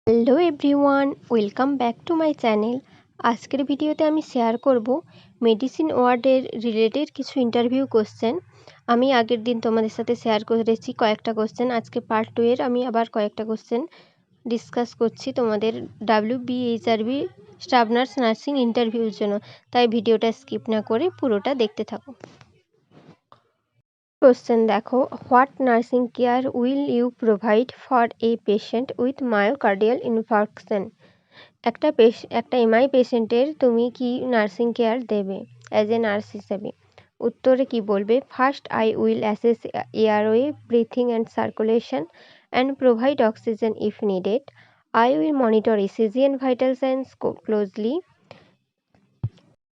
Hello everyone, welcome back to my channel. আজকের ভিডিওতে আমি শেয়ার করব মেডিসিন ওয়ার্ডের রিলেটেড কিছু ইন্টারভিউ কোশ্চেন। আমি আগের দিন তোমাদের সাথে শেয়ার করেছি কয়েকটা কোশ্চেন। আজকে পার্ট 2 এর আমি আবার কয়েকটা কোশ্চেন ডিসকাস করছি তোমাদের WBHRB স্টাফ নার্স নার্সিং ইন্টারভিউর জন্য। তাই ভিডিওটা স্কিপ না করে পুরোটা দেখতে থাকো। কোশ্চেন দেখো, what nursing care will you provide for a patient with myocardial infarction? একটা এমআই পেশেন্টের তুমি কি নার্সিং কেয়ার দেবে অ্যাজ এ নার্স হিসেবে? উত্তরে কি বলবে? First, I will assess airway, breathing and circulation and provide oxygen if needed. I will monitor ECG and vital signs closely,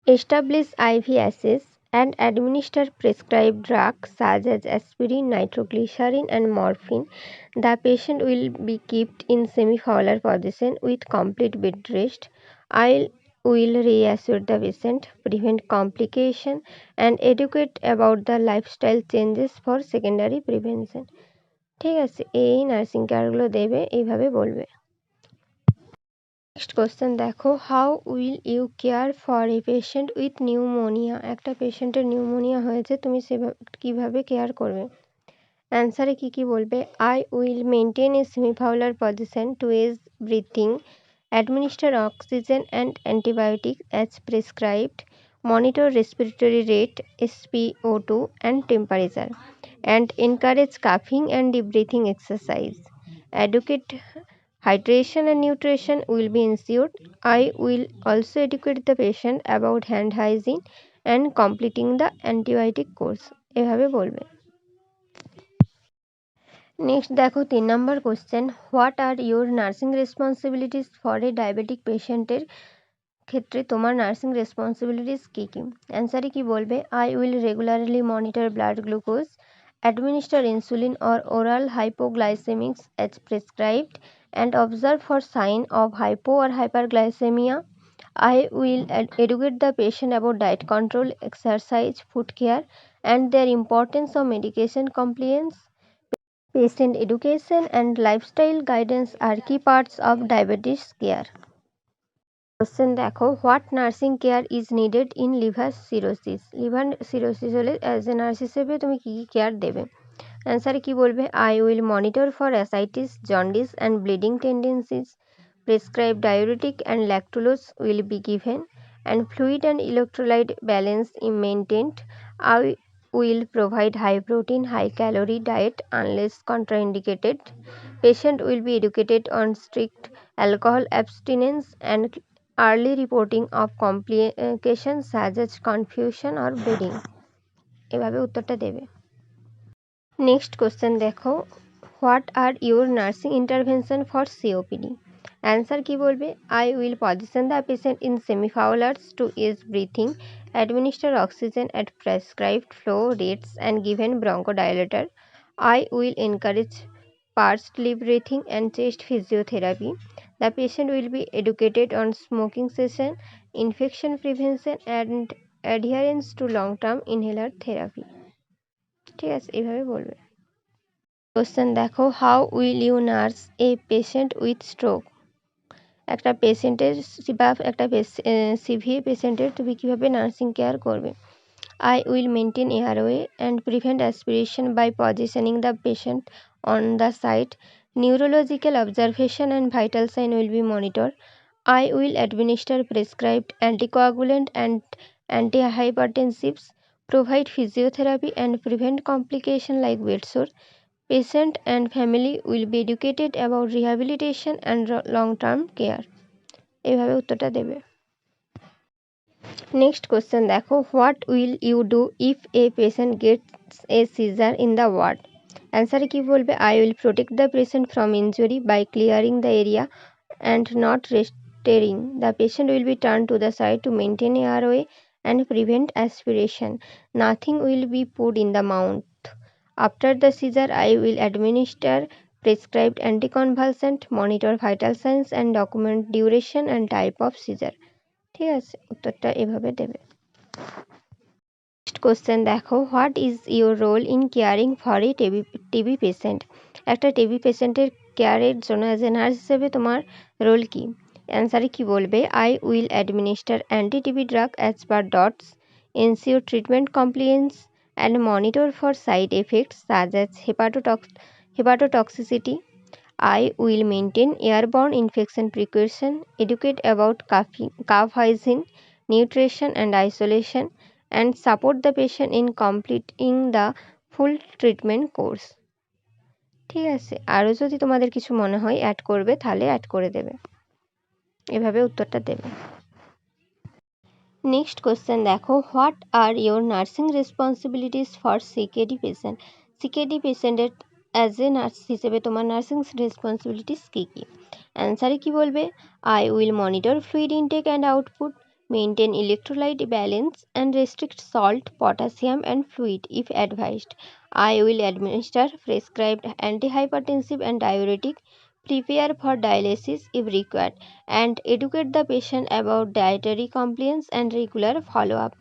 establish IV access, and administer prescribed drugs such as aspirin, nitroglycerin, and morphine. The patient will be kept in semi-fowler position with complete bed rest. I will reassure the patient, prevent complication, and educate about the lifestyle changes for secondary prevention. ঠিক আছে, এই nursing কেয়ারগুলো দেবে, এইভাবে বলবে। Next question দেখো, how will you care for a patient with pneumonia? একটা পেশেন্টের pneumonia হয়েছে, তুমি কীভাবে কেয়ার করবে? অ্যান্সারে কি বলবে? I will maintain a semi Fowler position to ease breathing, administer oxygen and antibiotic as prescribed, monitor respiratory rate, SpO2 and temperature, and encourage কাফিং and deep breathing exercise. Educate hydration and nutrition will be ensured. I will also educate the patient about hand hygiene and completing the antibiotic course. এভাবে বলবে। Next দেখো 3 নম্বর question, what are your nursing responsibilities for a diabetic পেশেন্টের ক্ষেত্রে তোমার nursing responsibilities কী কী? অ্যান্সারে কি বলবে? I will regularly monitor blood glucose, administer insulin or oral hypoglycemics as prescribed, and observe for sign of hypo or hyperglycemia. I will educate the patient about diet control, exercise, food care, and their importance of medication compliance. Patient education and lifestyle guidance are key parts of diabetes care. Question দেখো, what nursing care is needed in liver cirrhosis? Liver cirrhosis হলে as a nurse হিসেবে তুমি কী care দেবে? অ্যান্সারে কি বলবে? I will monitor for ascites, jaundice and bleeding tendencies, prescribe diuretic and lactulose will be given, and fluid and electrolyte balance maintained. I will provide high protein, high calorie diet unless contraindicated. Patient will be educated on strict alcohol abstinence and early reporting of complications such as confusion or bleeding. এভাবে উত্তরটা দেবে। Next question দেখো, what are your nursing intervention for COPD? Answer কি বলবে? I will position the patient in semi Fowler's to ease breathing, administer oxygen at prescribed flow rates and given bronchodilator. I will encourage pursed lip breathing and chest physiotherapy. The patient will be educated on smoking cessation, infection prevention, and adherence to long-term inhaler therapy. ঠিক আছে, এইভাবে বলবে। Question দেখো, how will you nurse a patient with stroke? একটা পেশেন্টের বা একটা severe পেশেন্টের তুমি কীভাবে নার্সিং কেয়ার করবে? I will maintain airway and prevent aspiration by positioning the patient on the side. Neurological observation and vital sign will be monitored. I will administer prescribed anticoagulant and antihypertensives, provide physiotherapy and prevent complication like bed sore. Patient and family will be educated about rehabilitation and long-term care. এইভাবে উত্তরটা দেবে। Next question দেখো, what will you do if a patient gets a seizure in the ward? অ্যান্সারে কি বলবে? I will protect the patient from injury by clearing the area and not restraining. The patient will be turn to the side to maintain airway and prevent aspiration. Nothing will be put in the mouth. After the seizure I will administer prescribed anticonvulsant, monitor vital signs and document duration and type of seizure. ঠিক আছে, উত্তরটা এভাবে দেবে। Next question দেখো, what is your role in caring for a TB patient? একটা TB পেশেন্টের কেয়ারের জন্য অ্যাজ এ নার্স হিসেবে তোমার রোল কি? অ্যান্সারে কি বলবে? I will administer anti TB drug as per dots, ensure treatment compliance and monitor for side effects such as hepatotoxicity. I will maintain airborne infection precaution, educate about cough hygiene, nutrition and isolation, and support the patient in completing the full treatment course. ঠিক আছে, আরও যদি তোমাদের কিছু মনে হয় add করবে তাহলে অ্যাড করে দেবে, এভাবে উত্তরটা দেবে। নেক্সট কোশ্চেন দেখো, what R your nursing responsibilities for CKD patient? CKD পেশেন্টের অ্যাজ এ নার্স হিসেবে তোমার নার্সিং রেসপন্সিবিলিটিস কী কী? অ্যান্সারে কি বলবে? I will monitor fluid intact and output, maintain electrolyte balance and restrict salt, potassium and fluid if advised. I will administer prescribed antihypertensive and diuretic, prepare for dialysis if required, and educate the patient about dietary compliance and regular follow-up.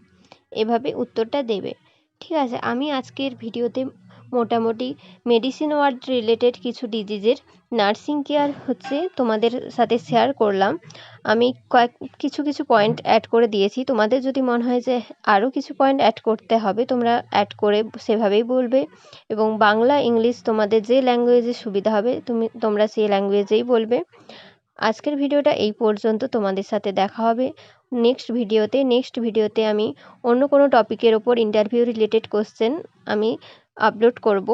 এভাবে উত্তরটা দেবে। ঠিক আছে, আমি আজকের ভিডিওতে মোটামুটি medicine ward related কিছু ডিজিজের নার্সিং কেয়ার তোমাদের সাথে শেয়ার করলাম। আমি কিছু পয়েন্ট অ্যাড করে দিয়েছি। তোমাদের যদি মনে হয় যে আরও কিছু পয়েন্ট অ্যাড করতে হবে, তোমরা অ্যাড করে সেভাবেই বলবে, এবং বাংলা ইংলিশ তোমাদের যে ল্যাঙ্গুয়েজে সুবিধা হবে তোমরা সেই ল্যাঙ্গুয়েজেই বলবে। আজকের ভিডিওটা এই পর্যন্ত। তোমাদের সাথে দেখা হবে নেক্সট ভিডিওতে আমি অন্য কোনো টপিকের ওপর ইন্টারভিউ রিলেটেড কোশ্চেন আমি আপলোড করব।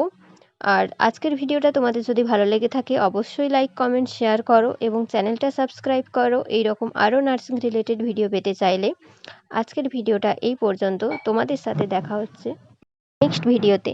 আর আজকের ভিডিওটা তোমাদের যদি ভালো লেগে থাকে অবশ্যই লাইক, কমেন্ট, শেয়ার করো এবং চ্যানেলটা সাবস্ক্রাইব করো এইরকম আরও নার্সিং রিলেটেড ভিডিও পেতে চাইলে। আজকের ভিডিওটা এই পর্যন্ত। তোমাদের সাথে দেখা হচ্ছে নেক্সট ভিডিওতে।